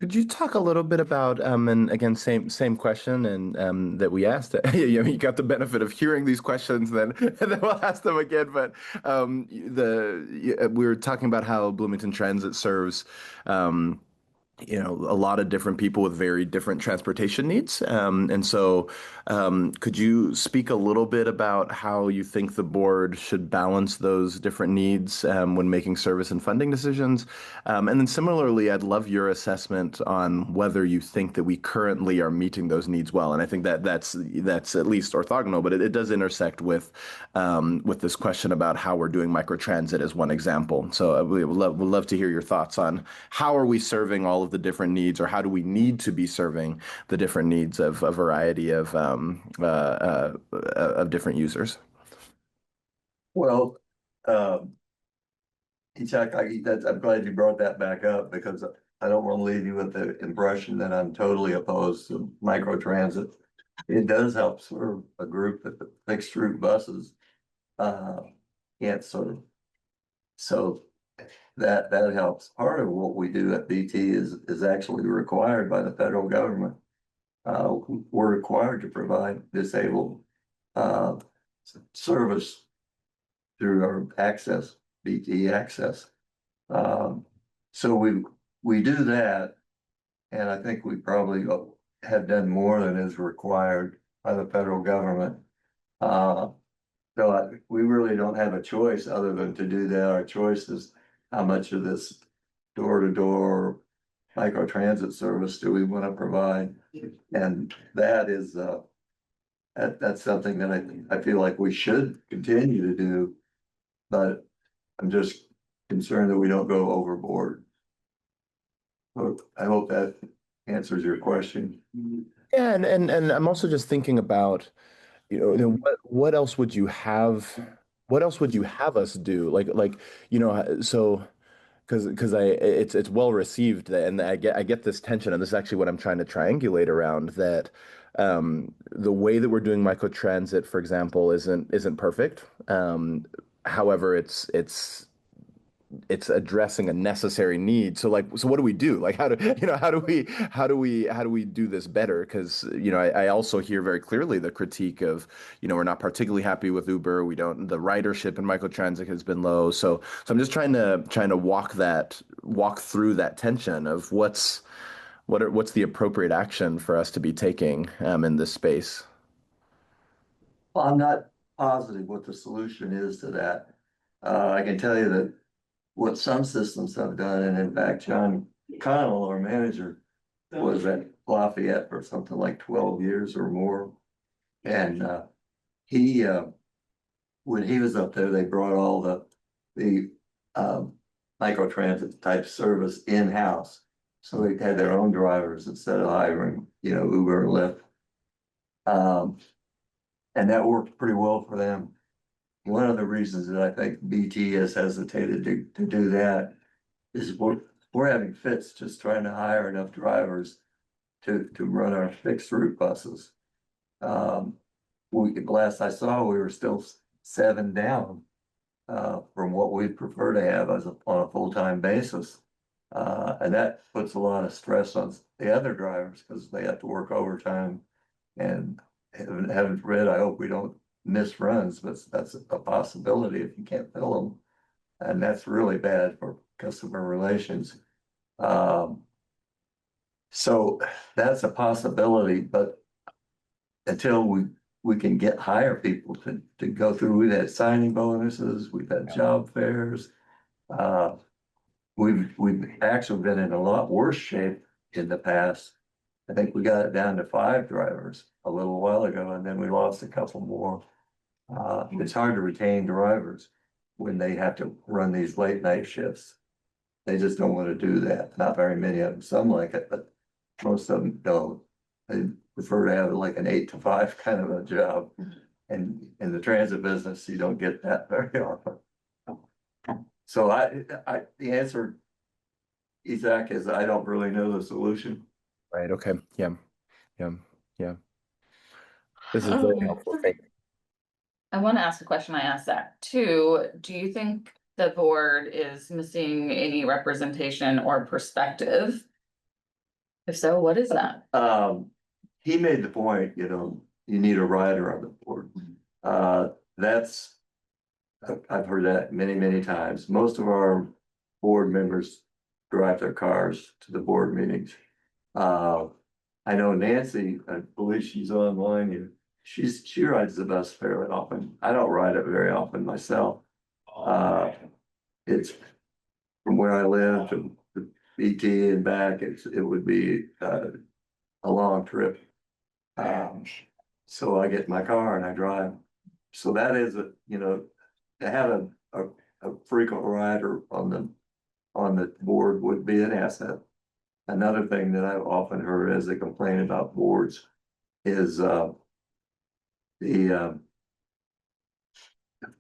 Could you talk a little bit about, and again, same question, and that we asked. You got the benefit of hearing these questions, then and then we'll ask them again. But we were talking about how Bloomington Transit serves. A lot of different people with very different transportation needs. And so could you speak a little bit about how you think the board should balance those different needs when making service and funding decisions? And then similarly, I'd love your assessment on whether you think that we currently are meeting those needs well. And I think that's at least orthogonal, but it does intersect with this question about how we're doing microtransit as one example. So we would love to hear your thoughts on how are we serving all of the different needs, or how do we need to be serving the different needs of a variety of different users? Well, Chuck, I'm glad you brought that back up because I don't want to leave you with the impression that I'm totally opposed to microtransit. It does help serve a group that the fixed route buses can't serve. So that helps. Part of what we do at BT is actually required by the federal government. We're required to provide disabled service through our access, BT access. So we do that, and I think we probably have done more than is required by the federal government. So we really don't have a choice other than to do that. Our choice is how much of this door-to-door microtransit service do we want to provide? And that is that's something that I feel like we should continue to do, but I'm just concerned that we don't go overboard. So I hope that answers your question. Yeah, and I'm also just thinking about, what else would you have? What else would you have us do? So because it's well received, and I get this tension, and this is actually what I'm trying to triangulate around, that the way that we're doing microtransit, for example, isn't perfect. However, it's addressing a necessary need. So what do we do? Like, how do we do this better? Because, I also hear very clearly the critique of, we're not particularly happy with Uber. The ridership in microtransit has been low. So I'm just trying to walk through that tension of what's the appropriate action for us to be taking in this space. Well, I'm not positive what the solution is to that. I can tell you that what some systems have done, and in fact, John Connell, our manager, was at Lafayette for something like 12 years or more. And he when he was up there, they brought all the microtransit type service in-house. So they had their own drivers instead of hiring, Uber and Lyft. And that worked pretty well for them. One of the reasons that I think BT has hesitated to do that is we're having fits just trying to hire enough drivers to run our fixed route buses. Last I saw, we were still 7 down from what we'd prefer to have on a full-time basis. And that puts a lot of stress on the other drivers because they have to work overtime. And heaven forbid, I hope we don't miss runs, but that's a possibility if you can't fill them. And that's really bad for customer relations. So that's a possibility, but until we can hire people to go through, we've had signing bonuses, we've had job fairs. We've actually been in a lot worse shape in the past. I think we got it down to 5 drivers a little while ago, and then we lost a couple more. It's hard to retain drivers when they have to run these late night shifts. They just don't want to do that. Not very many of them. Some like it, but most of them don't. They prefer to have like an 8 to 5 kind of a job. And in the transit business, you don't get that very often. So the answer, Isaac, is I don't really know the solution. Right. Okay. Yeah. This is very helpful. Thank you. I want to ask a question I asked Zach too. Do you think the board is missing any representation or perspective? If so, what is that? He made the point, you need a rider on the board. I've heard that many, many times. Most of our board members drive their cars to the board meetings. I know Nancy, I believe she's online here. She rides the bus fairly often. I don't ride it very often myself. It's from where I live to BT and back, it would be a long trip. So I get in my car and I drive. So that is to have a frequent rider on the board would be an asset. Another thing that I've often heard as a complaint about boards is the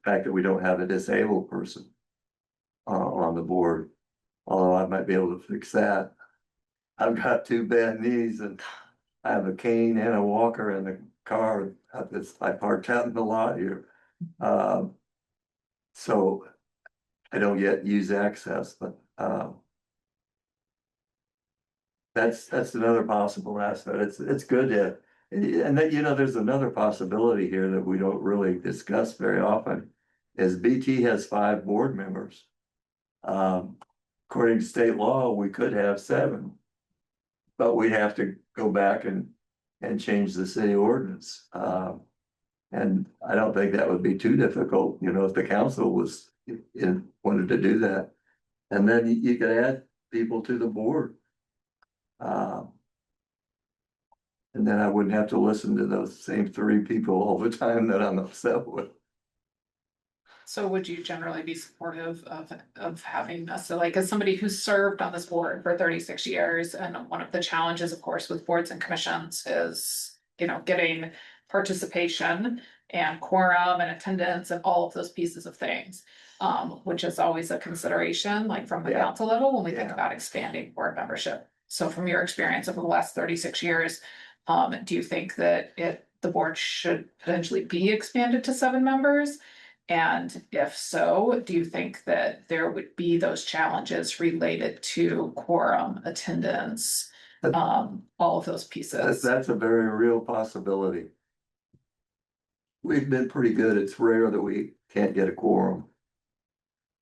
fact that we don't have a disabled person on the board. Although I might be able to fix that. I've got 2 bad knees and I have a cane and a walker in the car. I parked out in the lot here. So I don't yet use access, but that's another possible aspect. It's good to, and that, there's another possibility here that we don't really discuss very often, is BT has 5 board members. According to state law, we could have 7, but we'd have to go back and change the city ordinance. And I don't think that would be too difficult, if the council wanted to do that. And then you could add people to the board. And then I wouldn't have to listen to those same 3 people all the time that I'm upset with. So would you generally be supportive of having us, so like as somebody who's served on this board for 36 years, and one of the challenges, of course, with boards and commissions is, getting participation and quorum and attendance and all of those pieces of things. Which is always a consideration, like from the Yeah. council level, when we think Yeah. about expanding board membership. So from your experience over the last 36 years, do you think that the board should potentially be expanded to 7 members? And if so, do you think that there would be those challenges related to quorum, attendance, all of those pieces? That's a very real possibility. We've been pretty good. It's rare that we can't get a quorum.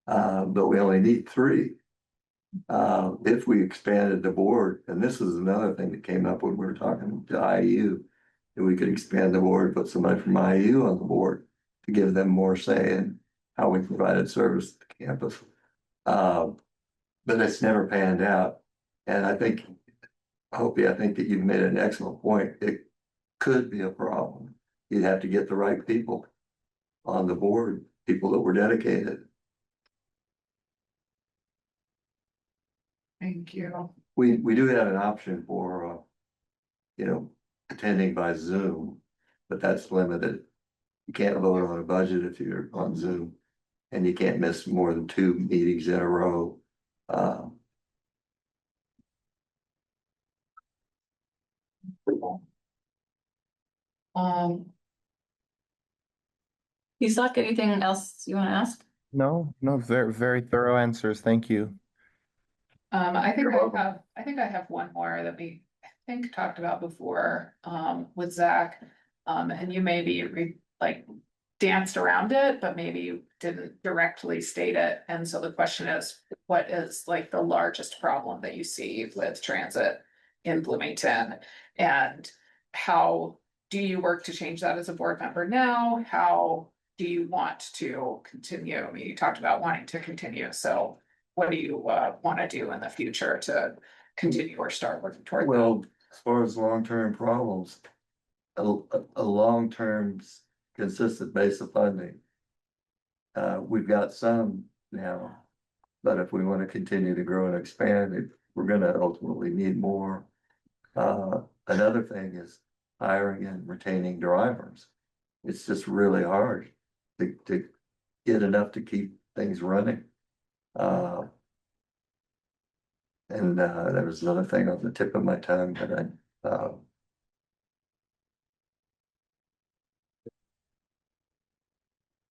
But we only need 3. If we expanded the board, and this is another thing that came up when we were talking to IU, that we could expand the board, put somebody from IU on the board to give them more say in how we provided service to the campus. But it's never panned out. And I think that you've made an excellent point. It could be a problem. You'd have to get the right people on the board, people that were dedicated. Thank you. We do have an option for, you know, attending by Zoom, but that's limited. You can't vote on a budget if you're on Zoom, and you can't miss more than 2 meetings in a row. Uh, Um, Isak, anything else you want to ask? No, no, very, very thorough answers. Thank you. I think You're welcome. I think I have one more that we, I think, talked about before, with Zach. And you maybe like danced around it, but maybe you didn't directly state it. And so the question is, what is like the largest problem that you see with transit in Bloomington? And how do you work to change that as a board member now? How do you want to continue? I mean, you talked about wanting to continue, so what do you want to do in the future to continue or start working toward that? Well, as far as long-term problems, a long-term consistent base of funding. We've got some now, but if we want to continue to grow and expand it, we're gonna ultimately need more. Another thing is hiring and retaining drivers. It's just really hard to get enough to keep things running. And there was another thing on the tip of my tongue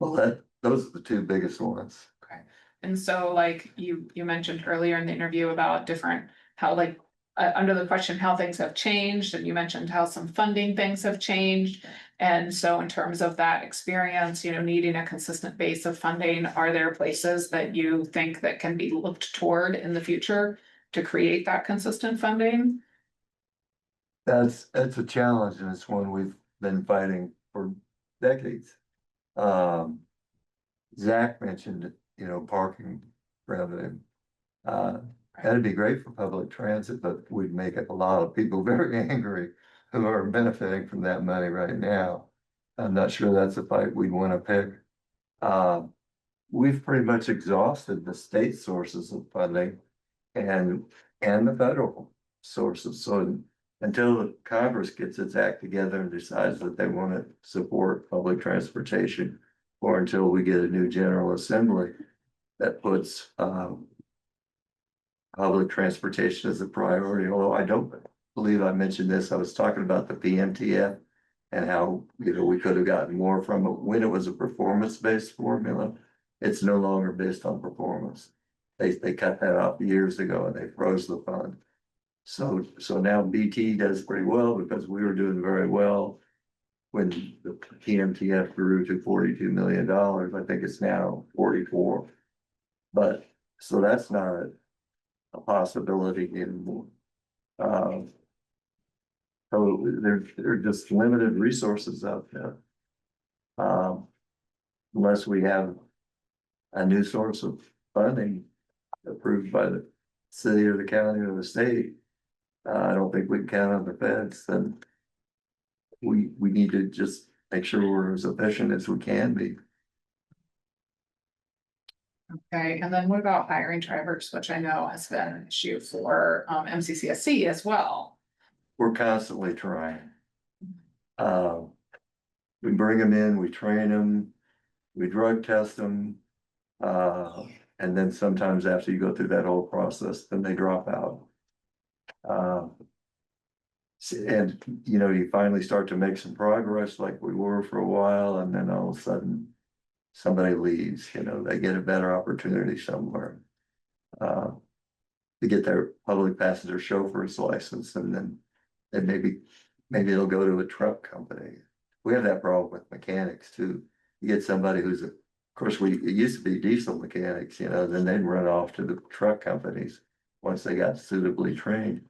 that those are the two biggest ones. Okay, and so like you mentioned earlier in the interview about different, how like, under the question, how things have changed, and you mentioned how some funding things have changed. And so in terms of that experience, you know, needing a consistent base of funding, are there places that you think that can be looked toward in the future to create that consistent funding? That's a challenge, and it's one we've been fighting for decades. Um, Zach mentioned, you know, parking revenue. That'd be great for public transit, but we'd make a lot of people very angry who are benefiting from that money right now. I'm not sure that's a fight we'd want to pick. We've pretty much exhausted the state sources of funding and the federal sources. So until the Congress gets its act together and decides that they want to support public transportation, or until we get a new General Assembly that puts public transportation as a priority, although I don't believe I mentioned this. I was talking about the PMTF and how, you know, we could have gotten more from it when it was a performance-based formula. It's no longer based on performance. They cut that off years ago and they froze the fund. So now BT does pretty well because we were doing very well when the PMTF grew to $42 million. I think it's now 44. But so that's not a possibility anymore. So there are just limited resources out there. Unless we have a new source of funding approved by the city or the county or the state, I don't think we can count on the feds. Then we need to just make sure we're as efficient as we can be. Okay, and then what about hiring drivers, which I know has been an issue for MCCSC as well? We're constantly trying. We bring them in, we train them, we drug test them. And then sometimes after you go through that whole process, then they drop out. And you know, you finally start to make some progress like we were for a while, and then all of a sudden somebody leaves, you know, they get a better opportunity somewhere. To get their public passenger chauffeur's license, and then maybe it'll go to a truck company. We have that problem with mechanics too. You get somebody who's of course, it used to be diesel mechanics, you know, then they'd run off to the truck companies once they got suitably trained.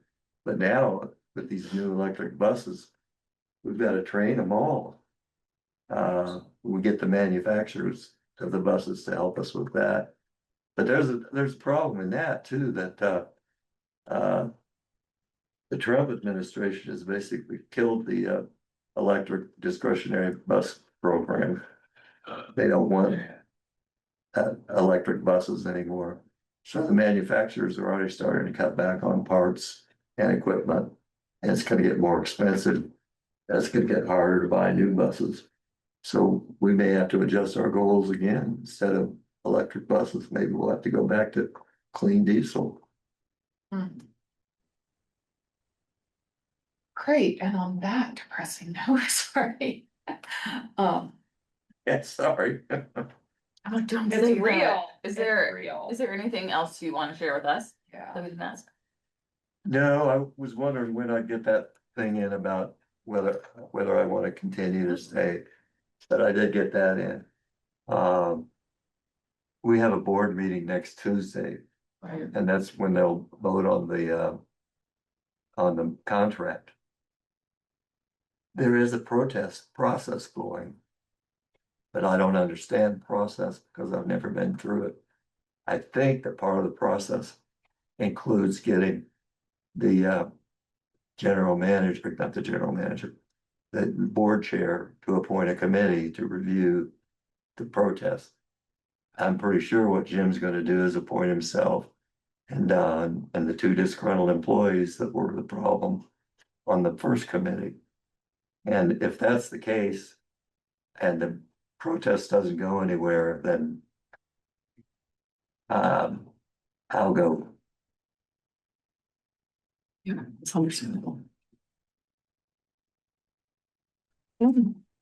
But now with these new electric buses, we've got to train them all. We get the manufacturers of the buses to help us with that. But there's a problem in that too, that the Trump administration has basically killed the electric discretionary bus program. They don't want electric buses anymore. So the manufacturers are already starting to cut back on parts and equipment. And it's gonna get more expensive. And it's gonna get harder to buy new buses. So we may have to adjust our goals again. Instead of electric buses, maybe we'll have to go back to clean diesel. Great, and on that depressing note, sorry. Yeah, sorry. Oh, don't It's say real. that. Is It's there, real. is there anything else you want to share with us Yeah. that we can ask? No, I was wondering when I'd get that thing in about whether I want to continue to stay. But I did get that in. We have a board meeting next Tuesday, Right. and that's when they'll vote on the contract. There is a protest process going. But I don't understand the process because I've never been through it. I think that part of the process includes getting the general manager, not the general manager, the board chair to appoint a committee to review the protest. I'm pretty sure what Jim's gonna do is appoint himself and Don and the two disgruntled employees that were the problem on the first committee. And if that's the case, and the protest doesn't go anywhere, then I'll go. Yeah, it's understandable.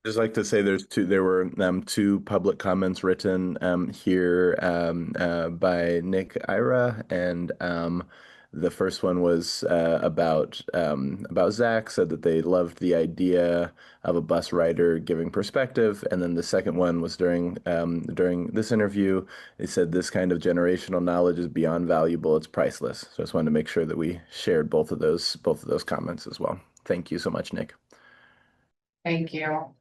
Just like to say there were two public comments written here by Nick Ira, and the first one was about Zach, said that they loved the idea of a bus rider giving perspective, and then the second one was during this interview. They said this kind of generational knowledge is beyond valuable; it's priceless. So I just wanted to make sure that we shared both of those comments as well. Thank you so much, Nick. Thank you.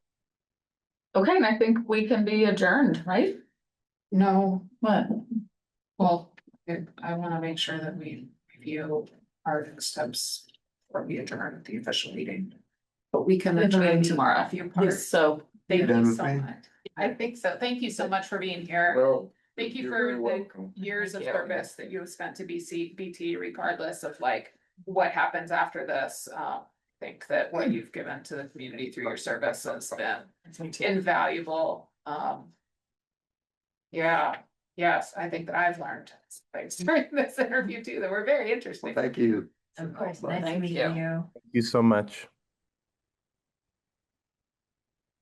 Okay, and I think we can be adjourned, right? No, What? well, I wanna make sure that we review our next steps before we adjourn the official meeting. But we can We have a meeting adjourn tomorrow. a few parts. So, Thank Done you with so me? much. I think so. Thank you so much for being here. Well. Thank you you're for very the welcome. years of Thank you. service that you have spent to BT, regardless of like what happens after this. I think that what you've given to the community through your service has been invaluable. Yeah, yes, I think that I've learned things during this interview too, that were very interesting. Well, thank you. Of course, Bye. nice Thank meeting you. you. Thank you so much.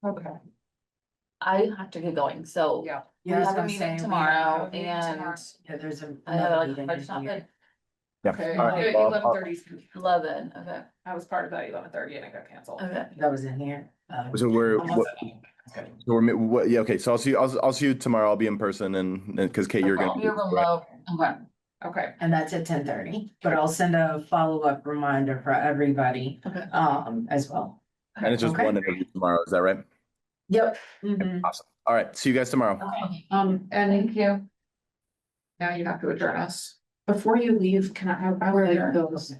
Okay, I have to get going, so. yeah. We Yeah, I was have a gonna meeting say, we tomorrow have a meeting and tomorrow. Yeah, there's a. I have another like, meeting I just in not here. been Yeah. Okay, All right. Well, 11:30. 11, okay, I was part of that 11:30 and it got canceled. okay. That was in here. So we're Almost. yeah, okay. So I'll see you tomorrow. I'll be in person, and because Kate, you're gonna You're remote, okay. Okay, And that's at 10:30, but I'll send a follow-up reminder for everybody, Okay. as well. and it's just Okay. one interview tomorrow. Is that right? Yep. Mhm. Awesome. All right. See you guys tomorrow. Okay. and Thank you. now you have to adjourn us. Before you leave, can I have, I would like those,